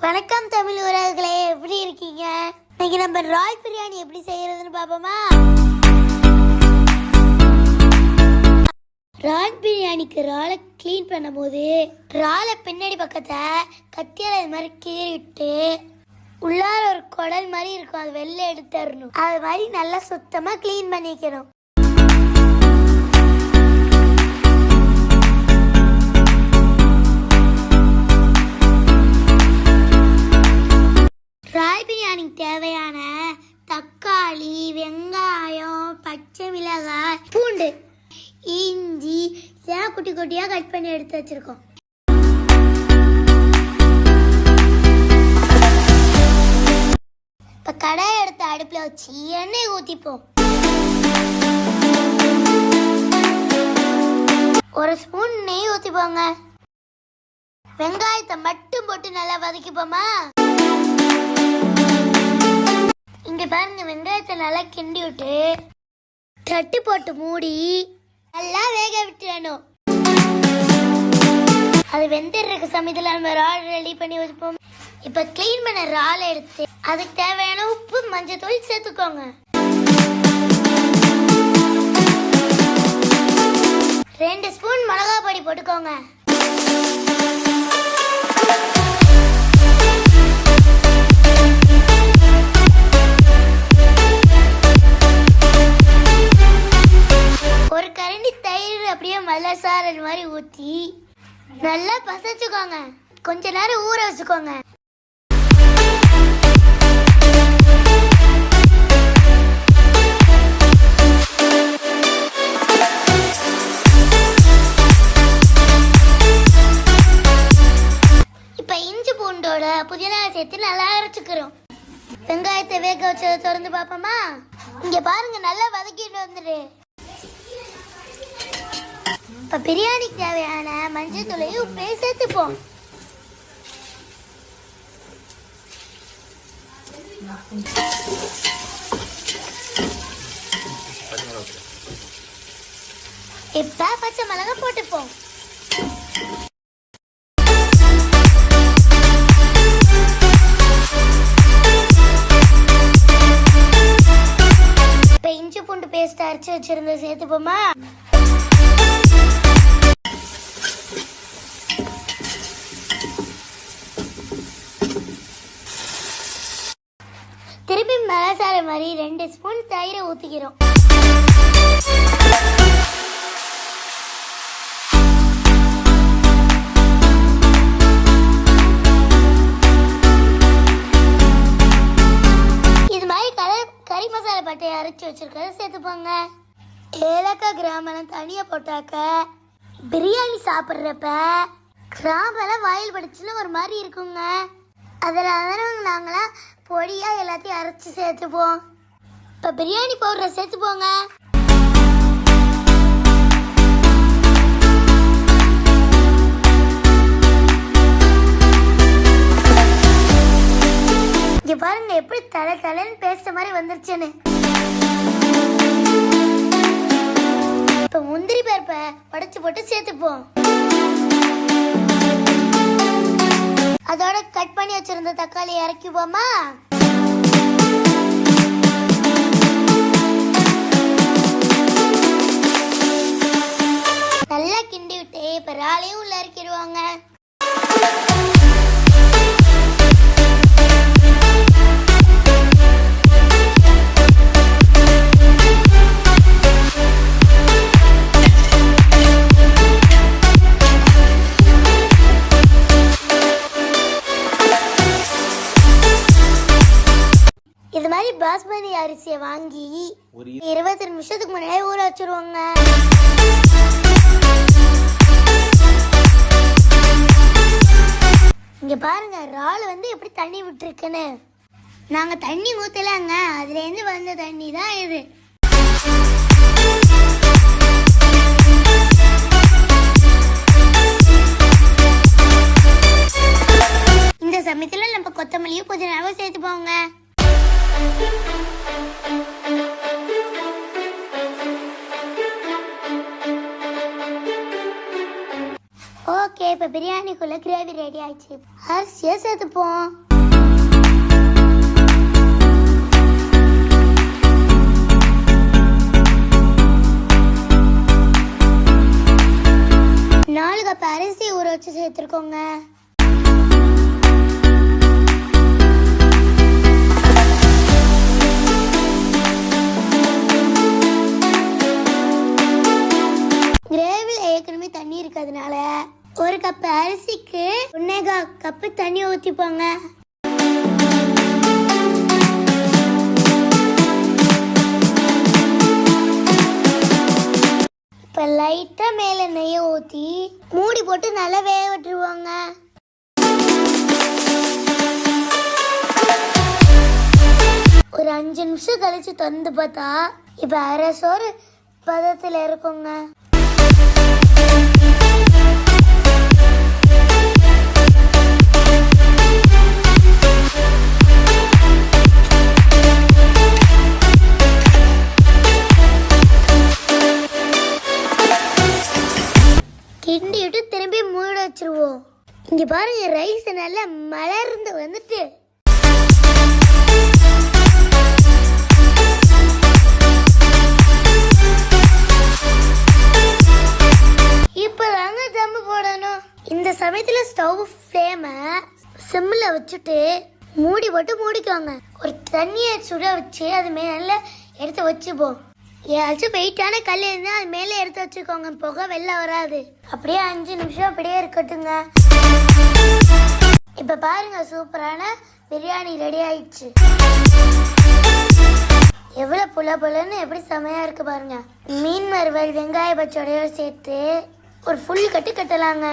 வணக்கம் தமிழ் உறவுகளே, எப்படி இருக்கீங்க? இன்னைக்கு நம்ம ரால் பிரியாணி எப்படி செய்யறதுன்னு பாப்போமா? ரால் பிரியாணிக்கு ராலை கிளீன் பண்ணும்போது ராலை பின்னாடி பக்கத்தை கத்தியால இது மாதிரி கீறிட்டு உள்ளார ஒரு குடல் மாதிரி இருக்கும், அது வெளில எடுத்துடணும். அது மாதிரி நல்லா சுத்தமா கிளீன் பண்ணிக்கணும். ரால் பிரியாணிக்கு தேவையான தக்காளி, வெங்காயம், பச்சை மிளகாய், பூண்டு, இஞ்சி இதெல்லாம் குட்டி குட்டியாக கட் பண்ணி எடுத்து வச்சிருக்கோம். இப்போ கடாயை எடுத்து அடுப்பில் வச்சு எண்ணெய் ஊற்றிப்போம். ஒரு ஸ்பூன் நெய் ஊற்றிப்போங்க. வெங்காயத்தை மட்டும் போட்டு நல்லா வதக்கிப்போமா. இங்க பாருங்க, வெங்காயத்தை நல்லா கிண்டி விட்டு தட்டு போட்டு மூடி நல்லா வேக விட்டுறணும். அது வெந்துடுற சமயத்தில் நம்ம இறால் ரெடி பண்ணி வச்சுப்போம். இப்போ கிளீன் பண்ண இறாலை எடுத்து அதுக்கு தேவையான உப்பு, மஞ்சள் சேர்த்துக்கோங்க. 2 ஸ்பூன் மிளகாய் பொடி போட்டுக்கோங்க. ஒரு கரண்டி தயிர் அப்படியே மல்லசாரல் மாதிரி ஊற்றி நல்லா பசைச்சுக்கோங்க. கொஞ்ச நேரம் ஊற வச்சுக்கோங்க. இப்ப இஞ்சி பூண்டோட புதினா சேர்த்து நல்லா அரைச்சுக்கிறோம். வெங்காயத்தை வேக வச்சதை திறந்து பார்ப்போமா. இங்க பாருங்க, நல்லா வதக்கிட்டு வந்துடு. இப்போ பிரியாணிக்கு தேவையான மஞ்சள் தூளையும் உப்பையும் சேர்த்துப்போம். இப்போ பச்சை மிளகாய் போட்டுப்போம். இப்போ இஞ்சி பூண்டு பேஸ்ட் அரைச்சி வச்சிருந்த சேர்த்துப்போமா. திருப்பி மசாலா மாதிரி 2 ஸ்பூன் தயிரை ஊற்றிக்கிறோம். இது மாதிரி கறி மசாலா பட்டையை அரைச்சி வச்சிருக்கிறத சேர்த்துப்போங்க. ஏலக்காய், கிராம்பெல்லாம் தனியாக போட்டாக்க பிரியாணி சாப்பிட்றப்ப கிராம்பெல்லாம் வாயில் படிச்சுன்னு ஒரு மாதிரி இருக்குங்க. அதனால நாங்களாம் பொடியா எல்லாத்தையும் அரைச்சி சேர்த்துப்போம். இப்போ பிரியாணி பவுடரை சேர்த்துப்போங்க. இங்க பாருங்க, எப்படி தலைன்னு பேசுற மாதிரி வந்துருச்சுன்னு. இப்போ முந்திரி பருப்பை உடைச்சு போட்டு சேர்த்துப்போம். அதோட கட் பண்ணி வச்சிருந்த தக்காளி இறக்கிப்போமா. நல்லா கிண்டி விட்டு இப்ப இறாலையும் உள்ள இறக்கிடுவாங்க. இது மாதிரி பாஸ்மதி அரிசியை வாங்கி 20 நிமிஷத்துக்கு முன்னாடி ஊற வச்சிருவாங்க. இங்க பாருங்க, இறால் எப்படி தண்ணி விட்டுருக்குன்னு. நாங்க தண்ணி ஊத்தலாங்க, அதுல இருந்து வந்த தண்ணி தான் இது. இந்த சமயத்துல நம்ம கொத்தமல்லியும் புதினாவும் சேர்த்துப்போங்க. ஓகே, ஓகே, இப்போ பிரியாணிக்குள்ள கிரேவி ரெடி ஆயிடுச்சு. அரிசியை சேர்த்துப்போம். நாலு கப் அரிசி ஊற வச்சு சேர்த்துருக்கோங்க. கிரேவியில் ஏற்கனவே தண்ணி இருக்கிறதுனால ஒரு கப் அரிசிக்கு 1.25 கப்பு தண்ணி ஊற்றிப்போங்க. இப்போ லைட்டாக மேலே நெய்யை ஊற்றி மூடி போட்டு நல்லா வேக விட்டுருவாங்க. ஒரு 5 நிமிஷம் கழிச்சு திறந்து பார்த்தா இப்போ அரை சோறு பதத்தில் இருக்குங்க. கிண்டி விட்டு திரும்பி மூட வச்சிருவோம். இங்க பாருங்க, ரைஸ் நல்லா மலர்ந்து வந்துட்டு இப்பதாங்க தம்மு போடணும். இந்த சமயத்துல ஸ்டவ் ஃப்ளேமை சிம்ல வச்சுட்டு மூடி போட்டு மூடிக்கோங்க. ஒரு தண்ணியை சுட வச்சு அது மேல எடுத்து வச்சுப்போம். ஏதாச்சும் வெயிட்டான கல் இருந்தால் அது மேலே எடுத்து வச்சுக்கோங்க, புகை வெளில வராது. அப்படியே 5 நிமிஷம் அப்படியே இருக்கட்டுங்க. இப்போ பாருங்க, சூப்பரான பிரியாணி ரெடி ஆயிடுச்சு. எவ்வளோ புலன்னு எப்படி செமையா இருக்கு பாருங்க. மீன் வறுவல் வெங்காய பச்சோடையோடு சேர்த்து ஒரு ஃபுல் கட்டு கட்டலாங்க.